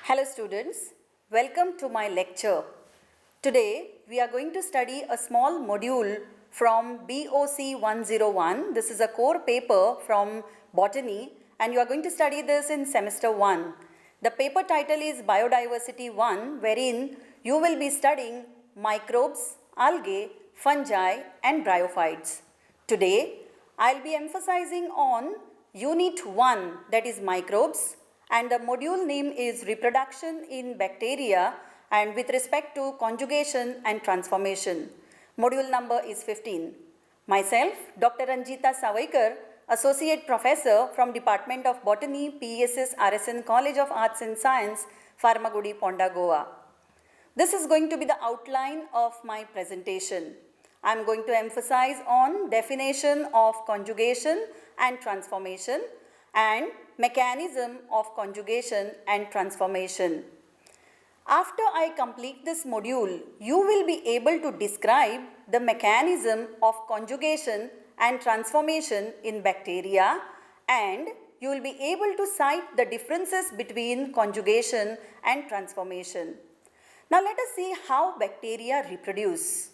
Hello students, welcome to my lecture. Today we are going to study a small module from BOC 101. This is a core paper from botany and you are going to study this in semester 1. The paper title is Biodiversity 1, wherein you will be studying microbes, algae, fungi and bryophytes. Today I will be emphasizing on unit 1, that is microbes, and the module name is Reproduction in Bacteria and with respect to conjugation and transformation. Module number is 15. Myself, Dr. Ranjita Savaikar, Associate Professor from Department of Botany, PSS RSN College of Arts and Science, Farmagudi, Ponda, Goa. This is going to be the outline of my presentation. I am going to emphasize on definition of conjugation and transformation and mechanism of conjugation and transformation. After I complete this module, you will be able to describe the mechanism of conjugation and transformation in bacteria, and you will be able to cite the differences between conjugation and transformation. Now let us see how bacteria reproduce.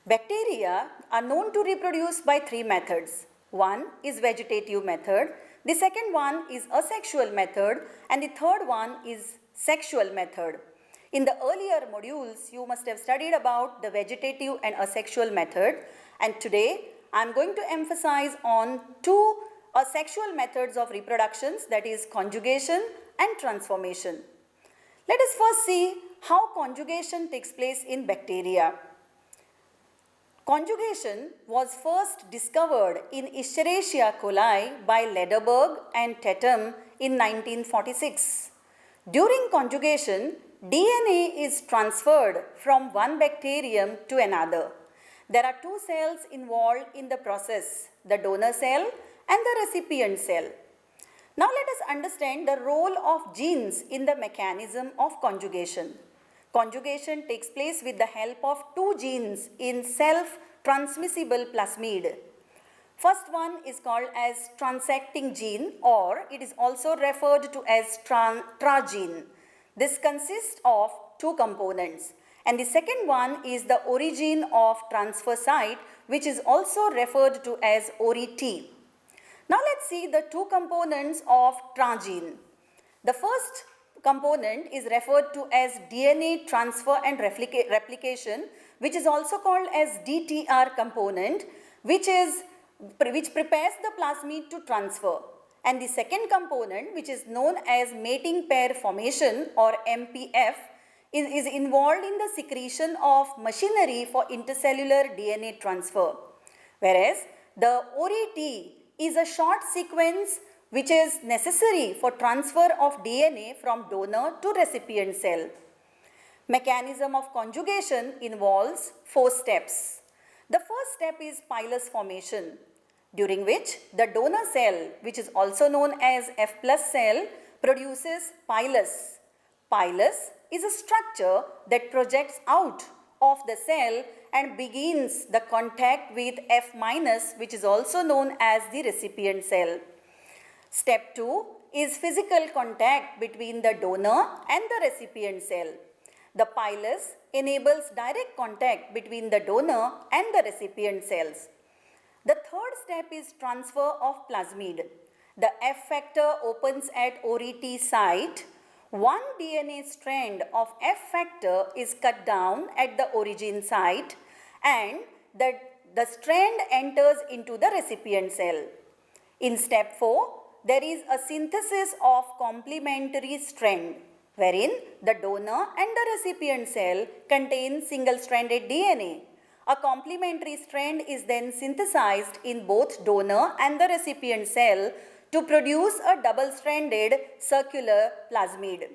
Bacteria are known to reproduce by three methods. One is vegetative method, the second one is asexual method, and the third one is sexual method. In the earlier modules, you must have studied about the vegetative and asexual method, and today I am going to emphasize on two asexual methods of reproductions, that is conjugation and transformation. Let us first see how conjugation takes place in bacteria. Conjugation was first discovered in Escherichia coli by Lederberg and Tatum in 1946. During conjugation, DNA is transferred from one bacterium to another. There are two cells involved in the process, the donor cell and the recipient cell. Now let us understand the role of genes in the mechanism of conjugation. Conjugation takes place with the help of two genes in self-transmissible plasmid. First one is called as transacting gene, or it is also referred to as tra-gene. This consists of two components, and the second one is the origin of transfer site, which is also referred to as ori-T. Now let's see the two components of tra-gene. The first component is referred to as DNA transfer and replication, which is also called as DTR component, which prepares the plasmid to transfer. And the second component, which is known as mating pair formation or MPF, is involved in the secretion of machinery for intercellular DNA transfer. Whereas the ori-T is a short sequence which is necessary for transfer of DNA from donor to recipient cell. Mechanism of conjugation involves 4 steps. The first step is pilus formation, during which the donor cell, which is also known as F+ cell, produces pilus. Pilus is a structure that projects out of the cell and begins the contact with F-, which is also known as the recipient cell. Step 2 is physical contact between the donor and the recipient cell. The pilus enables direct contact between the donor and the recipient cells. The third step is transfer of plasmid. The F factor opens at ori-T site. One DNA strand of F factor is cut down at the origin site and the strand enters into the recipient cell. In step 4, there is a synthesis of complementary strand, wherein the donor and the recipient cell contain single-stranded DNA. A complementary strand is then synthesized in both donor and the recipient cell to produce a double-stranded circular plasmid.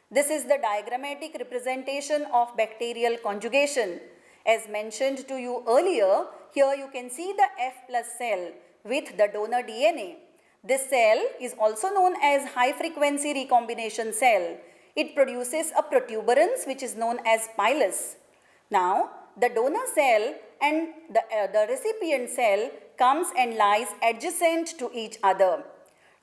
This is the diagrammatic representation of bacterial conjugation. As mentioned to you earlier, here you can see the F+ cell with the donor DNA. This cell is also known as high-frequency recombination cell. It produces a protuberance which is known as pilus. Now, the donor cell and the recipient cell comes and lies adjacent to each other.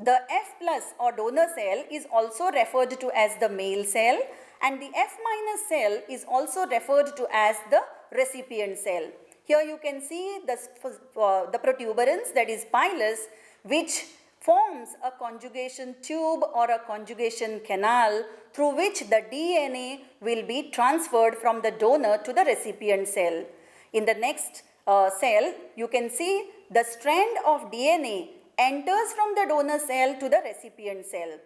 The F plus or donor cell is also referred to as the male cell, and the F minus cell is also referred to as the recipient cell. Here you can see the protuberance, that is pilus, which forms a conjugation tube or a conjugation canal through which the DNA will be transferred from the donor to the recipient cell. In the next cell, you can see the strand of DNA enters from the donor cell to the recipient cell.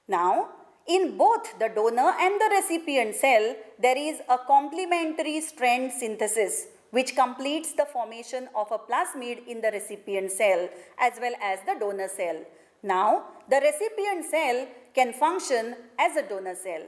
Now, in both the donor and the recipient cell, there is a complementary strand synthesis which completes the formation of a plasmid in the recipient cell as well as the donor cell. Now, the recipient cell can function as a donor cell.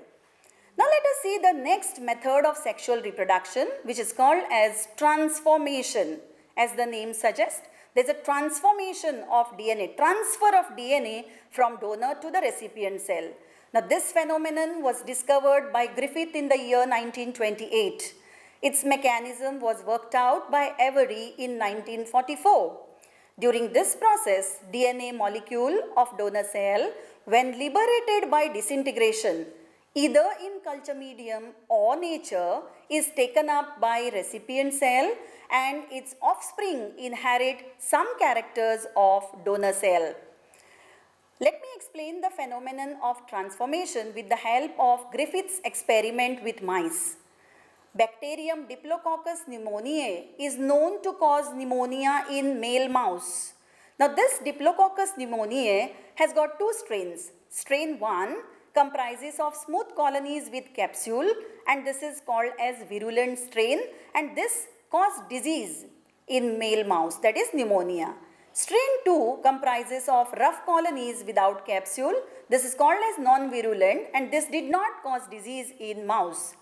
Now, let us see the next method of sexual reproduction, which is called as transformation. As the name suggests, there is a transformation of DNA, transfer of DNA from donor to the recipient cell. Now, this phenomenon was discovered by Griffith in the year 1928. Its mechanism was worked out by Avery in 1944. During this process, DNA molecule of donor cell, when liberated by disintegration, either in culture medium or nature, is taken up by recipient cell and its offspring inherit some characters of donor cell. Let me explain the phenomenon of transformation with the help of Griffith's experiment with mice. Bacterium Diplococcus pneumoniae is known to cause pneumonia in male mouse. Now, this Diplococcus pneumoniae has got two strains. Strain 1 comprises of smooth colonies with capsule, and this is called as virulent strain, and this caused disease in male mouse, that is pneumonia. Strain 2 comprises of rough colonies without capsule. This is called as non-virulent, and this did not cause disease in mouse.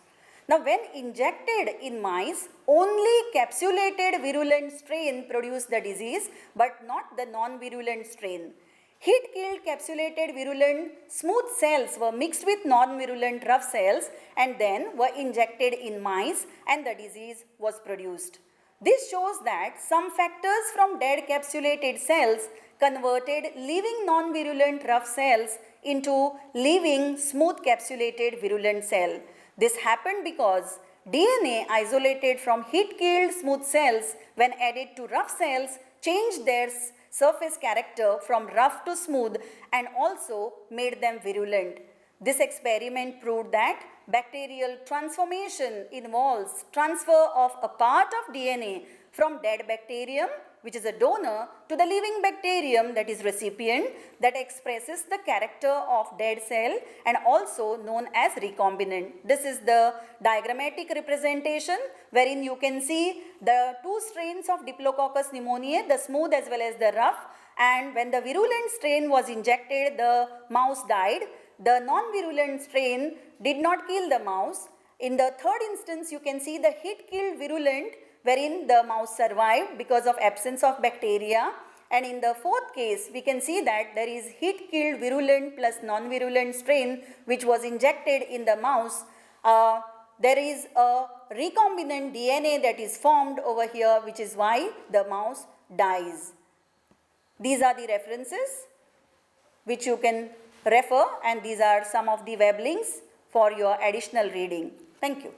Now, when injected in mice, only capsulated virulent strain produced the disease, but not the non-virulent strain. Heat-killed capsulated virulent smooth cells were mixed with non-virulent rough cells and then were injected in mice, and the disease was produced. This shows that some factors from dead capsulated cells converted living non-virulent rough cells into living smooth capsulated virulent cell. This happened because DNA isolated from heat-killed smooth cells when added to rough cells changed their surface character from rough to smooth and also made them virulent. This experiment proved that bacterial transformation involves transfer of a part of DNA from dead bacterium, which is a donor, to the living bacterium, that is recipient, that expresses the character of dead cell and also known as recombinant. This is the diagrammatic representation wherein you can see the two strains of Diplococcus pneumoniae, the smooth as well as the rough, and when the virulent strain was injected, the mouse died. The non-virulent strain did not kill the mouse. In the third instance, you can see the heat-killed virulent, wherein the mouse survived because of absence of bacteria. And in the fourth case, we can see that there is heat-killed virulent plus non-virulent strain which was injected in the mouse. There is a recombinant DNA that is formed over here, which is why the mouse dies. These are the references which you can refer, and these are some of the web links for your additional reading. Thank you.